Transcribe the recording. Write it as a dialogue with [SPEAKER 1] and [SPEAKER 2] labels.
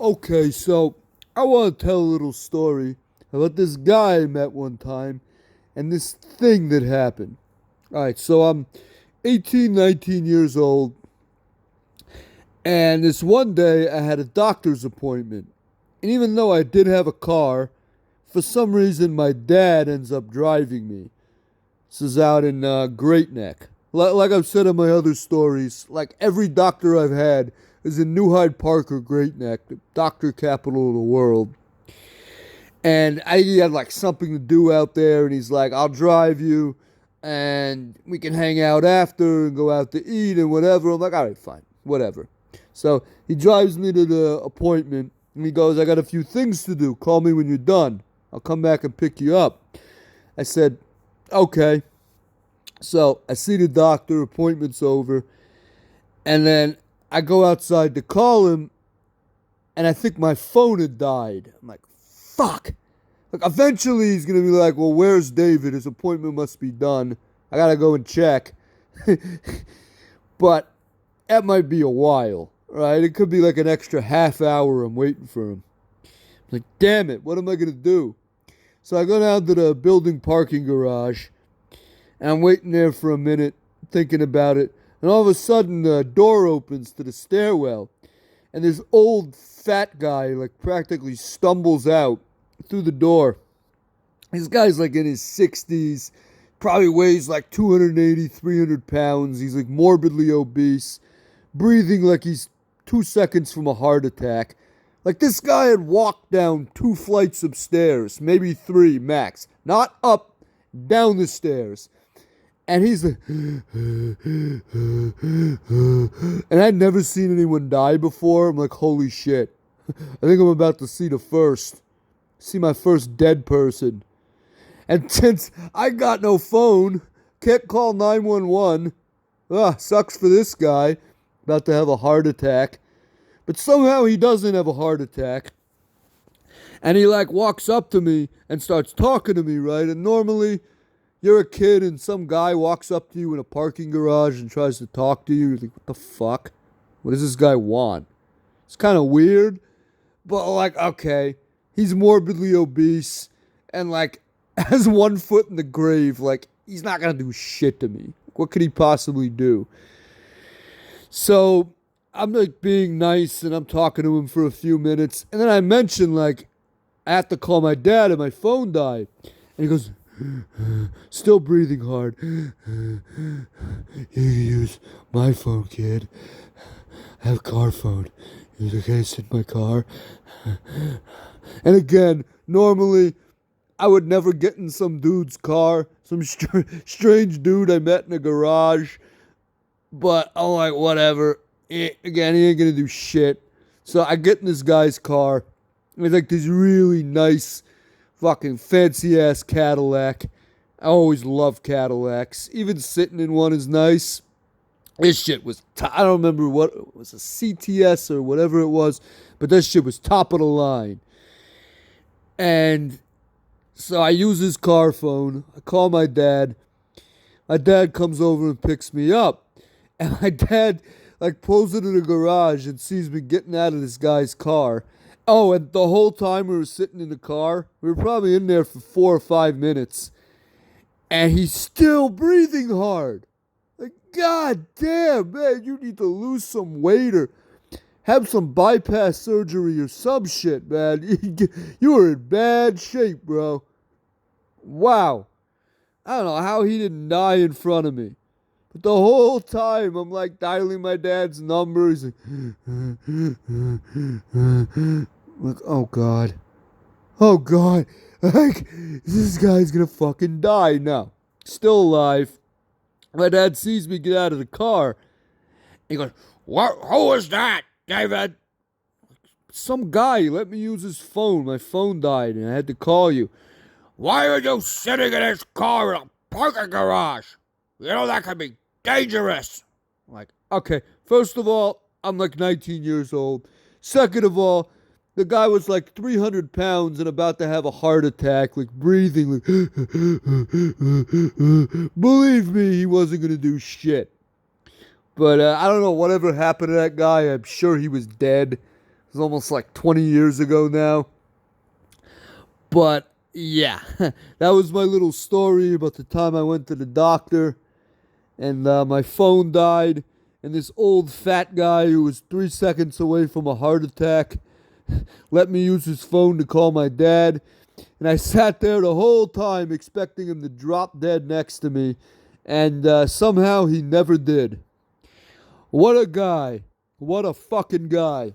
[SPEAKER 1] Okay, so I want to tell a little story about this guy I met one time and this thing that happened. All right, so I'm 18, 19 years old, and this one day I had a doctor's appointment. And even though I did have a car, for some reason my dad ends up driving me. This is out in Great Neck. Like I've said in my other stories, like every doctor I've had is in New Hyde Park or Great Neck, the doctor capital of the world. And he had like something to do out there, and he's like, I'll drive you, and we can hang out after and go out to eat and whatever. I'm like, all right, fine, whatever. So he drives me to the appointment, and he goes, I got a few things to do. Call me when you're done. I'll come back and pick you up. I said, okay. So I see the doctor, appointment's over, and then I go outside to call him, and I think my phone had died. I'm like, fuck. Like, eventually he's going to be like, well, where's David? His appointment must be done. I got to go and check. But that might be a while, right? It could be like an extra half hour I'm waiting for him. I'm like, damn it, what am I going to do? So I go down to the building parking garage, and I'm waiting there for a minute, thinking about it. And all of a sudden, the door opens to the stairwell, and this old fat guy, like, practically stumbles out through the door. This guy's like in his 60s, probably weighs like 280, 300 pounds. He's like morbidly obese, breathing like he's 2 seconds from a heart attack. Like this guy had walked down 2 flights of stairs, maybe 3 max. Not up, down the stairs. And he's like, and I'd never seen anyone die before. I'm like, holy shit. I think I'm about to see my first dead person. And since I got no phone, can't call 911, sucks for this guy, about to have a heart attack. But somehow he doesn't have a heart attack. And he like walks up to me and starts talking to me, right? And normally you're a kid and some guy walks up to you in a parking garage and tries to talk to you. You're like, what the fuck? What does this guy want? It's kind of weird, but like, okay. He's morbidly obese and like has 1 foot in the grave. Like, he's not going to do shit to me. What could he possibly do? So I'm like being nice and I'm talking to him for a few minutes. And then I mention like, I have to call my dad and my phone died. And he goes, still breathing hard. You can use my phone, kid. I have a car phone. Is it okay to sit in my car? And again, normally I would never get in some dude's car, some strange dude I met in a garage. But I'm like, whatever. Again, he ain't gonna do shit. So I get in this guy's car. It's like this really nice, fucking fancy ass Cadillac. I always love Cadillacs. Even sitting in one is nice. This shit was, I don't remember what, it was a CTS or whatever it was, but this shit was top of the line. And so I use his car phone. I call my dad. My dad comes over and picks me up. And my dad, like, pulls into the garage and sees me getting out of this guy's car. Oh, and the whole time we were sitting in the car, we were probably in there for 4 or 5 minutes. And he's still breathing hard. Like, god damn, man, you need to lose some weight or have some bypass surgery or some shit, man. You were in bad shape, bro. Wow. I don't know how he didn't die in front of me. But the whole time, I'm like dialing my dad's number. He's like, like, oh God. Oh God. Like, this guy's gonna fucking die now. Still alive. My dad sees me get out of the car. He goes, what? Who was that, David? Some guy let me use his phone. My phone died and I had to call you. Why are you sitting in his car in a parking garage? You know that could be dangerous. I'm like, okay, first of all, I'm like 19 years old. Second of all, the guy was like 300 pounds and about to have a heart attack, like breathing, like, believe me, he wasn't going to do shit. But I don't know, whatever happened to that guy, I'm sure he was dead. It's almost like 20 years ago now. But yeah, that was my little story about the time I went to the doctor and my phone died. And this old fat guy who was 3 seconds away from a heart attack let me use his phone to call my dad. And I sat there the whole time expecting him to drop dead next to me. And somehow he never did. What a guy. What a fucking guy.